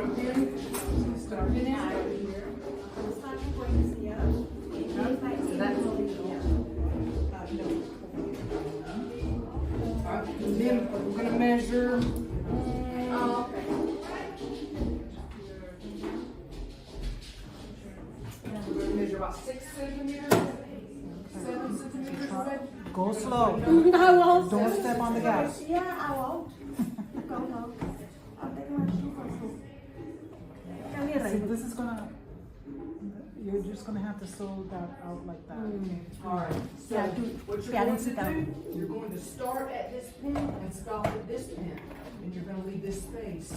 a pin. Put a pin in. So that's alright, and then we're gonna measure. We're gonna measure about 6 centimeters, 7 centimeters away. Go slow. I won't. Don't step on the gas. Yeah, I won't. Go. I'll take my shoes off. See, this is gonna, you're just gonna have to sew that out like that. Okay? Alright, so Yeah, what you're going to do, you're going to start at this pin and stop at this pin. And you're going to leave this space. So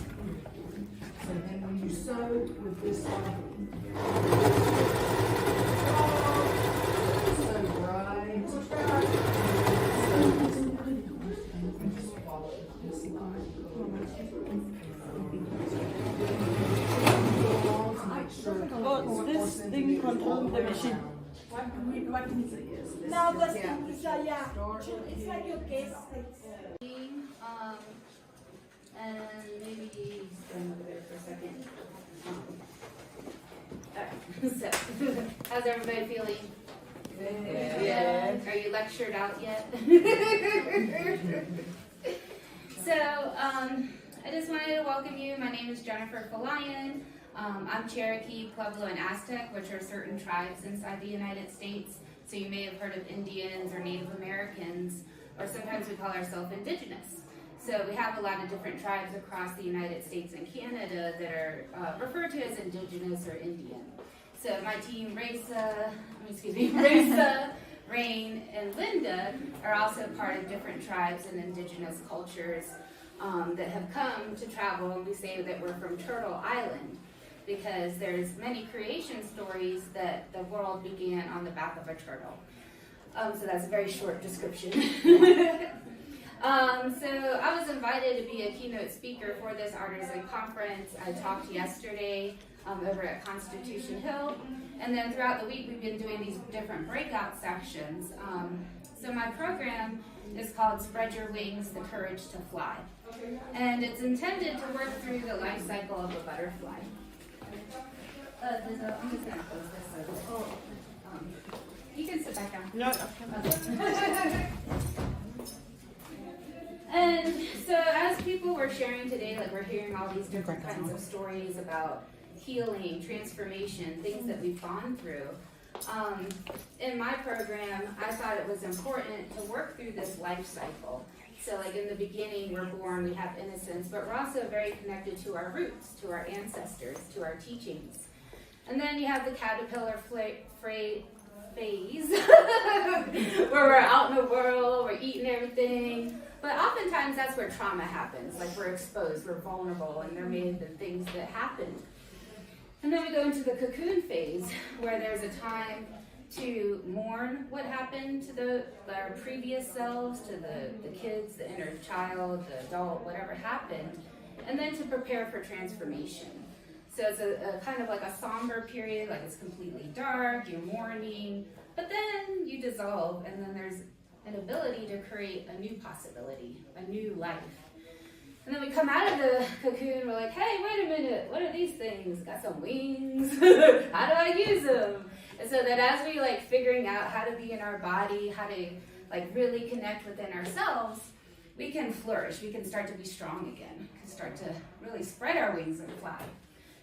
then when you sew with this sew right. Oh, this thing controls the machine. Now the thing is like, yeah, it's like your case. And maybe stand over there for a second. Alright, so, how's everybody feeling? Yeah. Are you lectured out yet? So, I just wanted to welcome you. My name is Jennifer Falayan. I'm Cherokee, Pueblo, and Aztec, which are certain tribes inside the United States. So you may have heard of Indians or Native Americans, or sometimes we call ourselves indigenous. So we have a lot of different tribes across the United States and Canada that are referred to as indigenous or Indian. So my team, Raisa, Rain, and Linda are also part of different tribes and indigenous cultures that have come to travel, and we say that we're from Turtle Island because there's many creation stories that the world began on the back of a turtle. So that's a very short description. So I was invited to be a keynote speaker for this Artizen conference. I talked yesterday over at Constitution Hill, and then throughout the week we've been doing these different breakout sections. So my program is called Spread Your Wings, the Courage to Fly. And it's intended to work through the life cycle of a butterfly. I'm just going to close this. You can sit back down. No. And so as people were sharing today, like we're hearing all these different kinds of stories about healing, transformation, things that we've gone through. In my program, I thought it was important to work through this life cycle. So like in the beginning, we're born, we have innocence, but we're also very connected to our roots, to our ancestors, to our teachings. And then you have the caterpillar phase, where we're out in the world, we're eating everything. But oftentimes that's where trauma happens, like we're exposed, we're vulnerable, and there may have been things that happened. And then we go into the cocoon phase, where there's a time to mourn what happened to our previous selves, to the kids, the inner child, the adult, whatever happened, and then to prepare for transformation. So it's a kind of like a somber period, like it's completely dark, you're mourning, but then you dissolve, and then there's an ability to create a new possibility, a new life. And then we come out of the cocoon, we're like, hey, wait a minute, what are these things? Got some wings, how do I use them? And so that as we like figuring out how to be in our body, how to like really connect within ourselves, we can flourish, we can start to be strong again, we can start to really spread our wings and fly.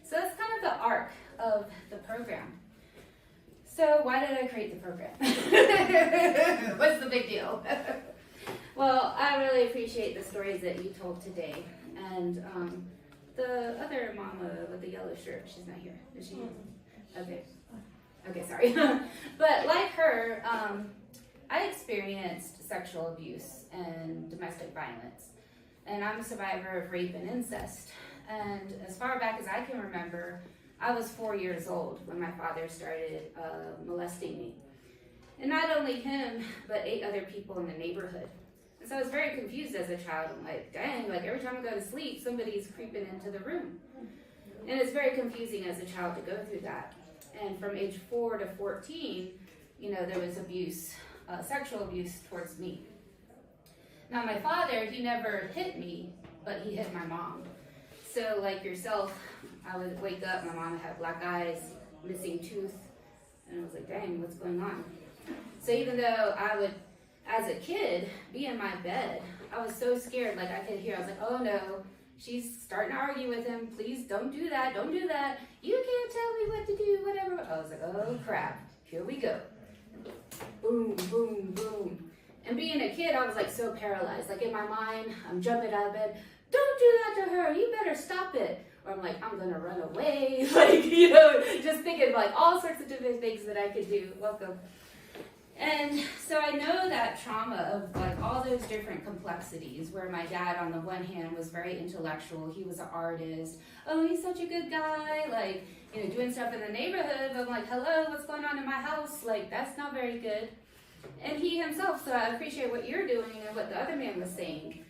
So that's kind of the arc of the program. So why did I create the program? What's the big deal? Well, I really appreciate the stories that you told today. And the other mama with the yellow shirt, she's not here, is she? Okay, sorry. But like her, I experienced sexual abuse and domestic violence. And I'm a survivor of rape and incest. And as far back as I can remember, I was 4 years old when my father started molesting me. And not only him, but 8 other people in the neighborhood. And so I was very confused as a child. I'm like, dang, like every time I go to sleep, somebody's creeping into the room. And it's very confusing as a child to go through that. And from age 4 to 14, there was abuse, sexual abuse towards me. Now my father, he never hit me, but he hit my mom. So like yourself, I would wake up, my mom had black eyes, missing tooth, and I was like, dang, what's going on? So even though I would, as a kid, be in my bed, I was so scared, like I could hear, I was like, oh no, she's starting to argue with him, please don't do that, you can't tell me what to do, whatever. I was like, oh crap, here we go. Boom, boom, boom. And being a kid, I was like so paralyzed, like in my mind, I'm jumping out of bed, don't do that to her, you better stop it. Or I'm like, I'm gonna run away, like, you know, just thinking like all sorts of different things that I could do. Welcome. And so I know that trauma of like all those different complexities where my dad on the one hand was very intellectual, he was an artist, oh, he's such a good guy, like, you know, doing stuff in the neighborhood, but I'm like, hello, what's going on in my house? Like, that's not very good. And he himself, so I appreciate what you're doing and what the other man was saying.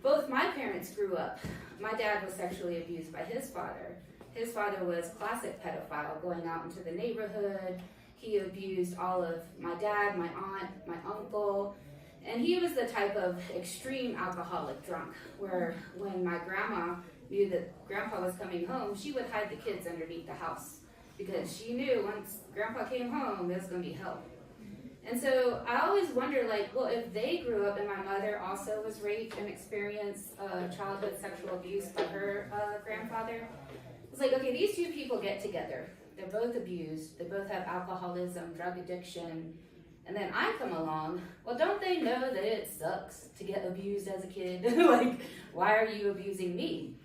Both my parents grew up. My dad was sexually abused by his father. His father was classic pedophile, going out into the neighborhood. He abused all of my dad, my aunt, my uncle. And he was the type of extreme alcoholic drunk, where when my grandma knew that grandpa was coming home, she would hide the kids underneath the house because she knew once grandpa came home, there was going to be hell. And so I always wonder, like, well, if they grew up and my mother also was raped and experienced childhood sexual abuse by her grandfather, it's like, okay, these two people get together. They're both abused. They both have alcoholism, drug addiction. And then I come along. Well, don't they know that it sucks to get abused as a kid? Like, why are you abusing me?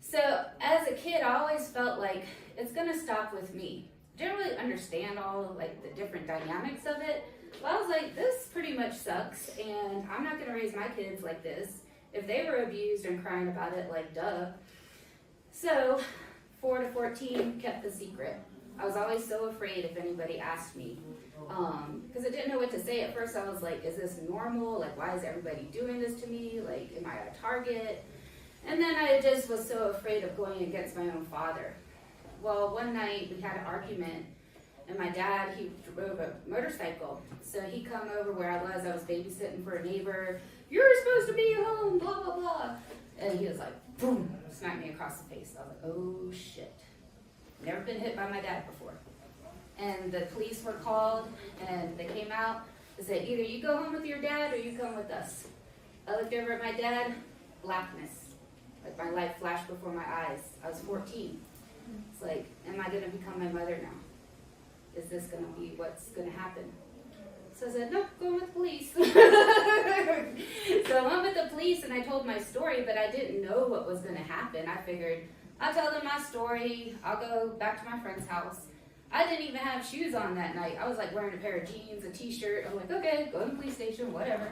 So as a kid, I always felt like it's going to stop with me. Didn't really understand all of, like, the different dynamics of it. But I was like, this pretty much sucks, and I'm not going to raise my kids like this. If they were abused and crying about it, like, duh. So 4 to 14 kept the secret. I was always so afraid if anybody asked me, because I didn't know what to say. At first I was like, is this normal? Like, why is everybody doing this to me? Like, am I a target? And then I just was so afraid of going against my own father. Well, one night we had an argument, and my dad, he drove a motorcycle. So he come over where I was babysitting for a neighbor. You're supposed to be home, blah, blah, blah. And he was like, boom, smacked me across the face. I was like, oh shit. Never been hit by my dad before. And the police were called, and they came out and said, either you go home with your dad or you come with us. I looked over at my dad, blackness. Like my life flashed before my eyes. I was 14. It's like, am I going to become my mother now? Is this going to be what's going to happen? So I said, nope, go with the police. So I went with the police and I told my story, but I didn't know what was going to happen. I figured, I'll tell them my story. I'll go back to my friend's house. I didn't even have shoes on that night. I was like wearing a pair of jeans, a t-shirt. I'm like, okay, go to the police station, whatever.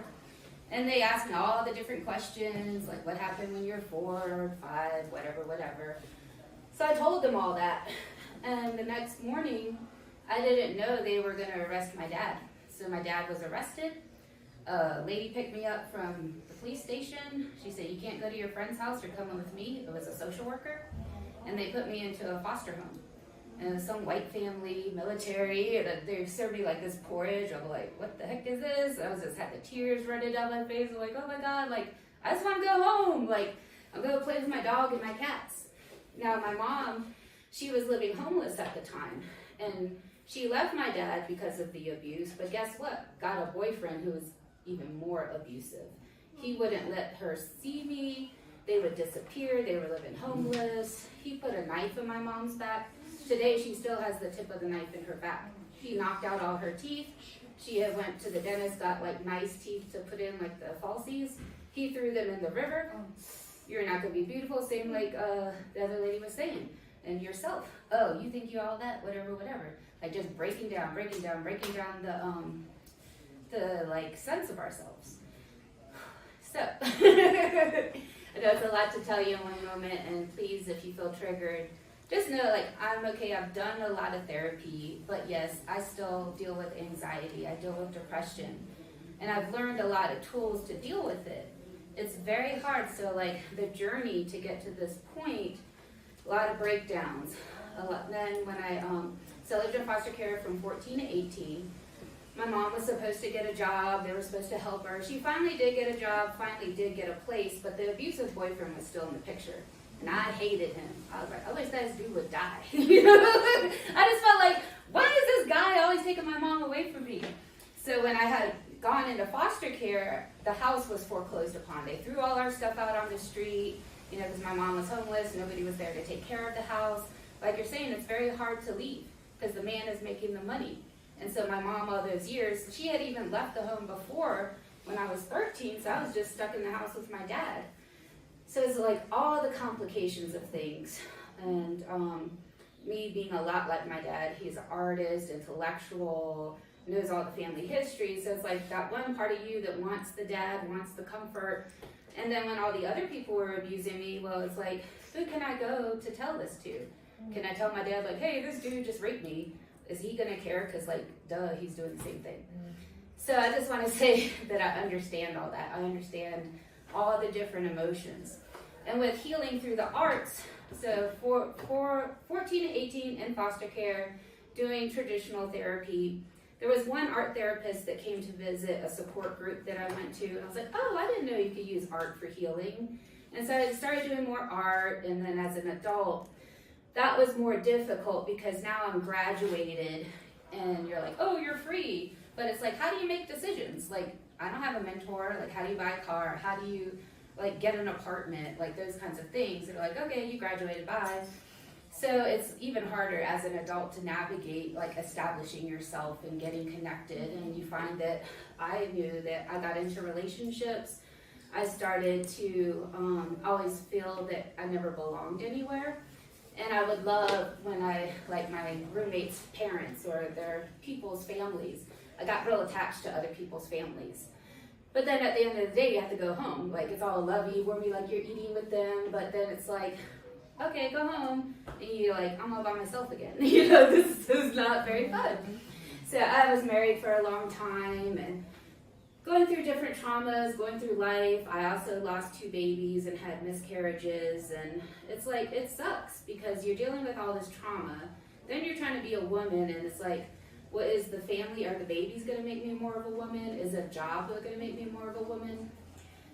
And they asked me all the different questions, like what happened when you're 4 or 5, whatever. So I told them all that. And the next morning, I didn't know they were going to arrest my dad. So my dad was arrested. A lady picked me up from the police station. She said, you can't go to your friend's house, you're coming with me. It was a social worker. And they put me into a foster home. And it was some white family, military, and they served me like this porridge. I'm like, what the heck is this? I was just had the tears running down my face. I'm like, oh my God, like, I just want to go home. Like, I'm going to play with my dog and my cats. Now, my mom, she was living homeless at the time. And she left my dad because of the abuse. But guess what? Got a boyfriend who was even more abusive. He wouldn't let her see me. They would disappear. They were living homeless. He put a knife in my mom's back. Today, she still has the tip of the knife in her back. He knocked out all her teeth. She had went to the dentist, got like nice teeth to put in, like the falsies. He threw them in the river. You're not going to be beautiful, same like the other lady was saying. And yourself, oh, you think you're all that, whatever. Like just breaking down the like sense of ourselves. So, I know it's a lot to tell you in one moment, and please, if you feel triggered, just know, like, I'm okay. I've done a lot of therapy, but yes, I still deal with anxiety. I deal with depression, and I've learned a lot of tools to deal with it. It's very hard. So, like, the journey to get to this point, a lot of breakdowns. Then when I lived in foster care from 14 to 18. My mom was supposed to get a job. They were supposed to help her. She finally did get a job, finally did get a place, but the abusive boyfriend was still in the picture. And I hated him. I was like, I wish this dude would die. You know? I just felt like, why is this guy always taking my mom away from me? So when I had gone into foster care, the house was foreclosed upon. They threw all our stuff out on the street, you know, because my mom was homeless. Nobody was there to take care of the house. Like you're saying, it's very hard to leave because the man is making the money. And so my mom, all those years, she had even left the home before when I was 13, so I was just stuck in the house with my dad. So it's like all the complications of things. And me being a lot like my dad, he's an artist, intellectual, knows all the family history. So it's like that one part of you that wants the dad, wants the comfort. And then when all the other people were abusing me, well, it's like, who can I go to tell this to? Can I tell my dad, like, hey, this dude just raped me? Is he gonna care? Because, like, duh, he's doing the same thing. So I just want to say that I understand all that. I understand all the different emotions. And with healing through the arts, so for 14 and 18 in foster care, doing traditional therapy, there was one art therapist that came to visit a support group that I went to, and I was like, oh, I didn't know you could use art for healing. And so I started doing more art, and then as an adult, that was more difficult because now I'm graduated, and you're like, oh, you're free. But it's like, how do you make decisions? Like, I don't have a mentor. Like, how do you buy a car? How do you, like, get an apartment? Like, those kinds of things. They're like, okay, you graduated, bye. So it's even harder as an adult to navigate, like, establishing yourself and getting connected. And you find that I knew that I got into relationships. I started to always feel that I never belonged anywhere. And I would love when like my roommates' parents or their people's families, I got real attached to other people's families. But then at the end of the day, you have to go home. Like, it's all lovey, warmy, like you're eating with them. But then it's like, okay, go home. And you're like, I'm all by myself again. You know, this is not very fun. So I was married for a long time and going through different traumas, going through life. I also lost 2 babies and had miscarriages. And it's like, it sucks because you're dealing with all this trauma. Then you're trying to be a woman and it's like, what is the family or the babies going to make me more of a woman? Is a job going to make me more of a woman?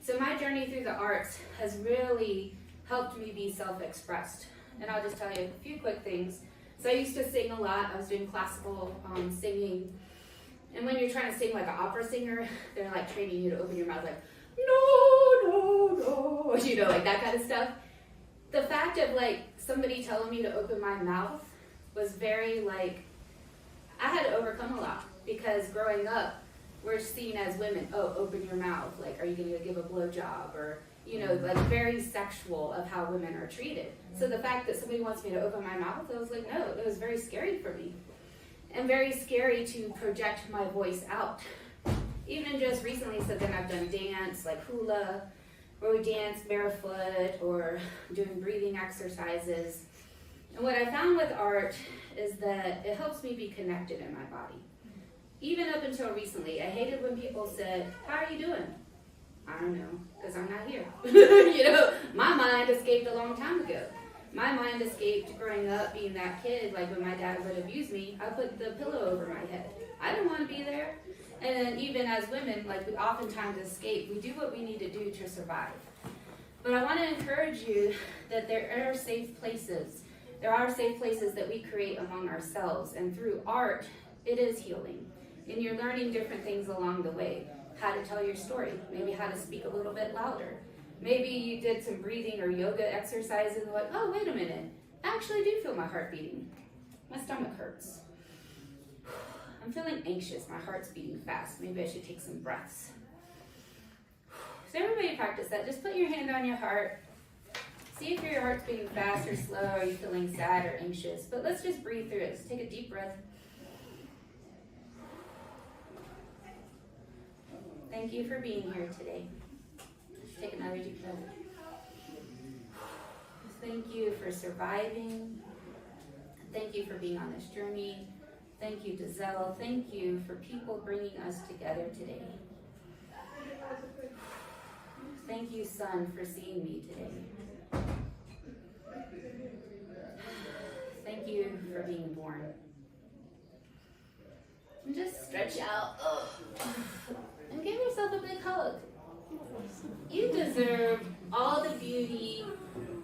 So my journey through the arts has really helped me be self-expressed. And I'll just tell you a few quick things. So I used to sing a lot. I was doing classical singing. And when you're trying to sing like an opera singer, they're like training you to open your mouth like, no, no, no, you know, like that kind of stuff. The fact of like somebody telling me to open my mouth was very like, I had to overcome a lot because growing up, we're seen as women, oh, open your mouth, like, are you going to give a blowjob? Or, you know, like very sexual of how women are treated. So the fact that somebody wants me to open my mouth, I was like, no, it was very scary for me. And very scary to project my voice out. Even just recently, so then I've done dance, like hula, where we dance barefoot, or doing breathing exercises. And what I found with art is that it helps me be connected in my body. Even up until recently, I hated when people said, how are you doing? I don't know, because I'm not here. You know, my mind escaped a long time ago. My mind escaped growing up being that kid, like when my dad would abuse me, I put the pillow over my head. I didn't want to be there. And then even as women, like we oftentimes escape. We do what we need to do to survive. But I want to encourage you that there are safe places. There are safe places that we create among ourselves. And through art, it is healing. And you're learning different things along the way. How to tell your story. Maybe how to speak a little bit louder. Maybe you did some breathing or yoga exercises and like, oh, wait a minute. I actually do feel my heart beating. My stomach hurts. I'm feeling anxious. My heart's beating fast. Maybe I should take some breaths. So everybody practice that. Just put your hand on your heart. See if your heart's beating fast or slow. Are you feeling sad or anxious? But let's just breathe through it. Just take a deep breath. Thank you for being here today. Just take another deep breath. Thank you for surviving. Thank you for being on this journey. Thank you, Giselle. Thank you for people bringing us together today. Thank you, Son, for seeing me today. Thank you for being born. And just stretch out. And give yourself a big hug. You deserve all the beauty,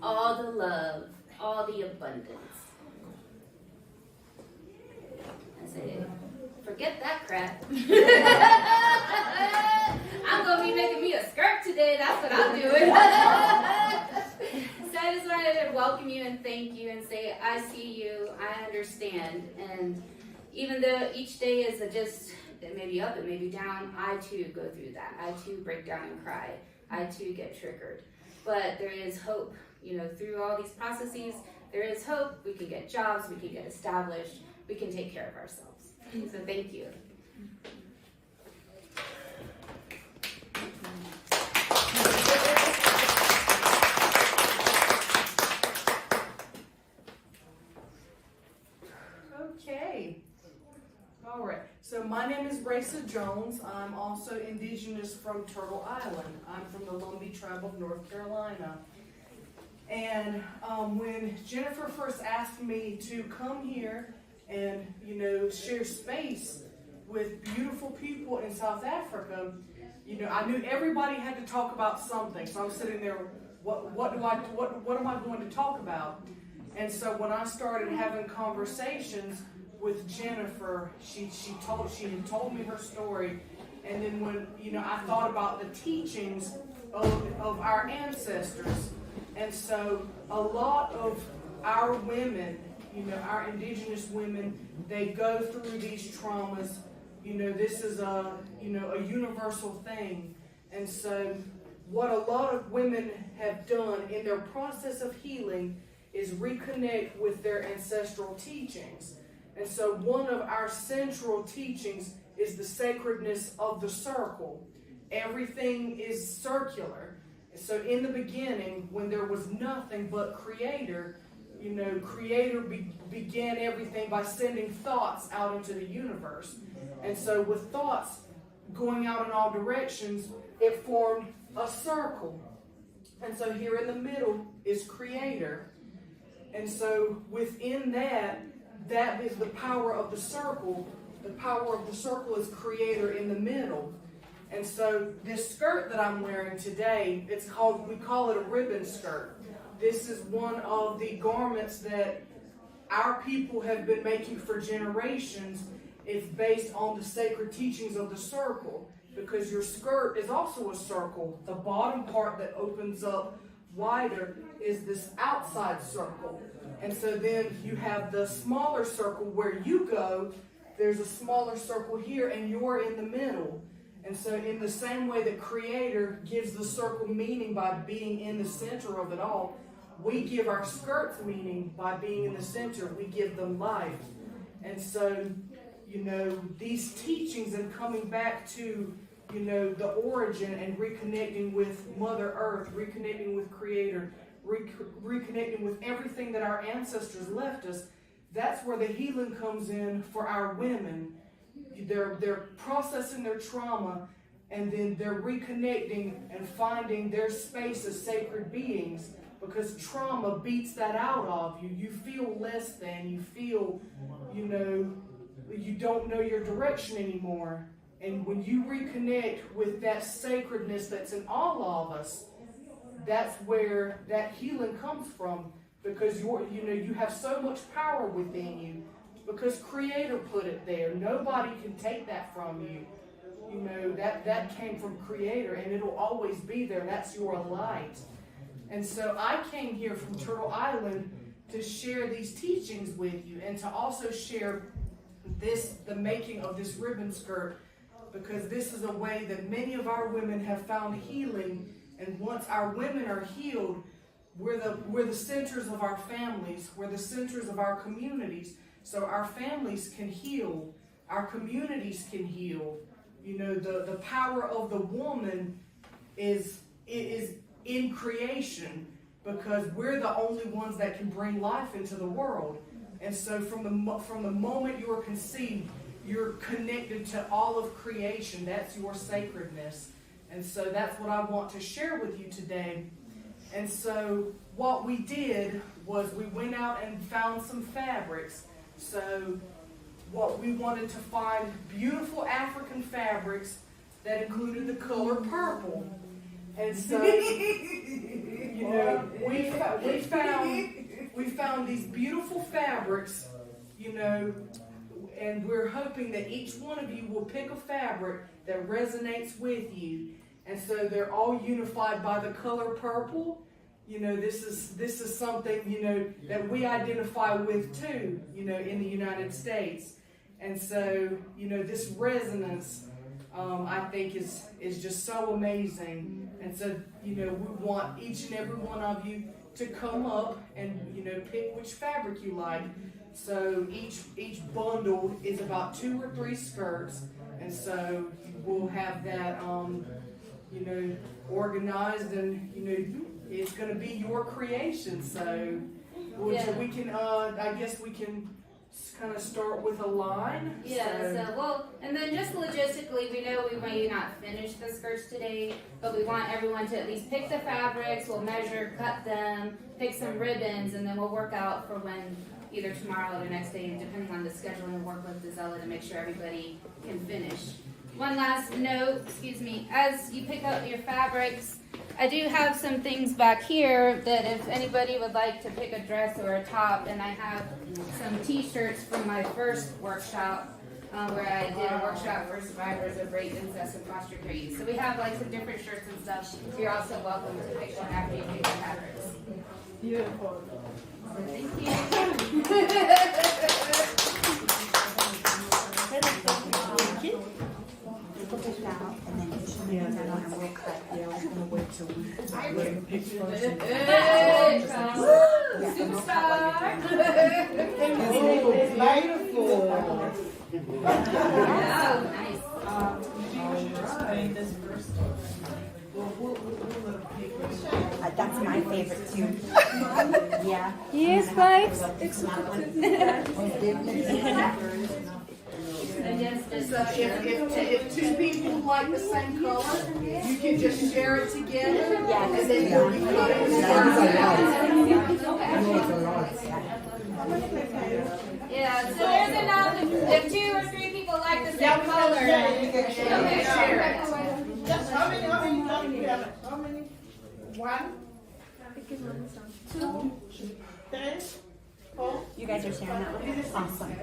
all the love, all the abundance. I say, forget that crap. I'm going to be making me a skirt today. That's what I'm doing. So I just wanted to welcome you and thank you and say, I see you, I understand. And even though each day is it may be up, it may be down, I too go through that. I too break down and cry. I too get triggered. But there is hope, through all these processes, there is hope. We can get jobs, we can get established, we can take care of ourselves. So thank you. Okay. All right. So my name is Raisa Jones. I'm also indigenous from Turtle Island. I'm from the Lumbee tribe of North Carolina. And when Jennifer first asked me to come here and, share space with beautiful people in South Africa, I knew everybody had to talk about something. So I'm sitting there, what am I going to talk about? And so when I started having conversations with Jennifer, she had told me her story, and then when I thought about the teachings of our ancestors, and so a lot of our women, our indigenous women, they go through these traumas. This is a universal thing, and so what a lot of women have done in their process of healing is reconnect with their ancestral teachings. And so one of our central teachings is the sacredness of the circle. Everything is circular. So in the beginning, when there was nothing but Creator, Creator began everything by sending thoughts out into the universe. And so with thoughts going out in all directions, it formed a circle. And so here in the middle is Creator. And so within that is the power of the circle. The power of the circle is Creator in the middle. And so this skirt that I'm wearing today, we call it a ribbon skirt. This is one of the garments that our people have been making for generations. It's based on the sacred teachings of the circle, because your skirt is also a circle. The bottom part that opens up wider is this outside circle. And so then you have the smaller circle where you go. There's a smaller circle here, and you're in the middle. And so in the same way that Creator gives the circle meaning by being in the center of it all, we give our skirts meaning by being in the center. We give them life. And so, these teachings and coming back to, the origin and reconnecting with Mother Earth, reconnecting with Creator, reconnecting with everything that our ancestors left us, that's where the healing comes in for our women. They're processing their trauma, and then they're reconnecting and finding their space as sacred beings, because trauma beats that out of you. You feel less than. You feel, you don't know your direction anymore. And when you reconnect with that sacredness that's in all of us, that's where that healing comes from, because you have so much power within you, because Creator put it there. Nobody can take that from you. That came from Creator, and it'll always be there. That's your light. And so I came here from Turtle Island to share these teachings with you, and to also share the making of this ribbon skirt, because this is a way that many of our women have found healing. And once our women are healed, we're the centers of our families. We're the centers of our communities. So our families can heal. Our communities can heal. The power of the woman is in creation, because we're the only ones that can bring life into the world. And so from the moment you are conceived, you're connected to all of creation. That's your sacredness. And so that's what I want to share with you today. And so what we did was we went out and found some fabrics. So what we wanted to find beautiful African fabrics that included the color purple. And so, you know, we found these beautiful fabrics, you know, and we're hoping that each one of you will pick a fabric that resonates with you. And so they're all unified by the color purple. You know, this is something, you know, that we identify with too, you know, in the United States. And so, you know, this resonance, I think is just so amazing. And so, you know, we want each and every one of you to come up and, you know, pick which fabric you like. So each bundle is about 2 or 3 skirts. And so we'll have that, you know, organized, and, you know, it's going to be your creation. So we can, I guess we can kind of start with a line. Well, and then just logistically, we know we may not finish the skirts today, but we want everyone to at least pick the fabrics. We'll measure, cut them, pick some ribbons, and then we'll work out for when, either tomorrow or the next day, depending on the schedule, and work with Dizella to make sure everybody can finish. One last note, as you pick up your fabrics, I do have some things back here that if anybody would like to pick a dress or a top, and I have some t-shirts from my first workshop where I did a workshop for survivors of rape, incest, and foster care youth. So we have like some different shirts and stuff. You're also welcome to pick one after you pick the fabrics. Beautiful. Thank you. Put it down, and then you should leave it down, and we'll cut. Yeah, I was gonna wait till we get the picture. Superstar! Beautiful. Yeah, nice. Can you explain this first? That's my favorite too. Yeah. Yes, vibes. So if 2 people like the same color, you can just share it together. Yes. And then you cut it. Yeah, so there's enough. If 2 or 3 people like the same color, okay, share it. Just how many? How many? 1, 2, 3, 4. You guys are sharing that one? Awesome.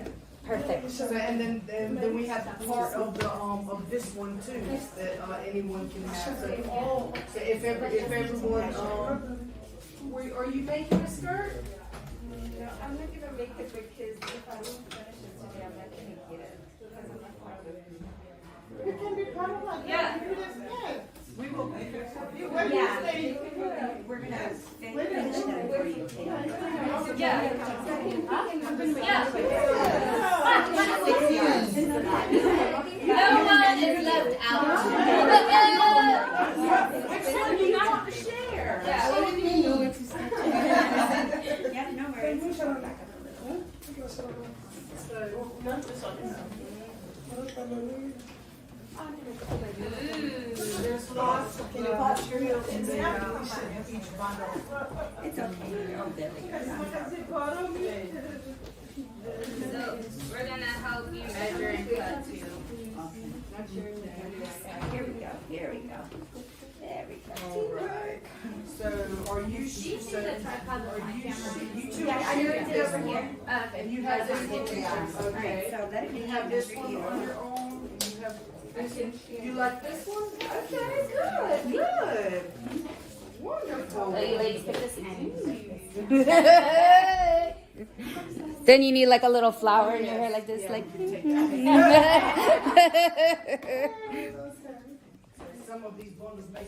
Perfect. So, and then we have part of the of this one too that anyone can have. So if everyone are you making a skirt? No, I'm not gonna make it because if I don't finish it today, I'm not gonna get it because I'm not part of it. You can be part of that. Yeah. You do this good. We will. Where do you stay? We're gonna finish that before you take it. Yeah. No one is left out. Next time you want to share. Yeah, no worries. There's lots of materials in there. It's okay. Oh, there we go. So we're gonna help you measure and cut too. Here we go. Here we go. There we go. All right. So are you? So you two? Yeah, I know it's over here. And you have this one. All right, Okay. so let You me have this measure one you. on your own. And you have this one. You like this one? Okay. Good. Good. Wonderful. So you ladies pick this Then you need like a little flower in your hair like this, like. Some of these bundles may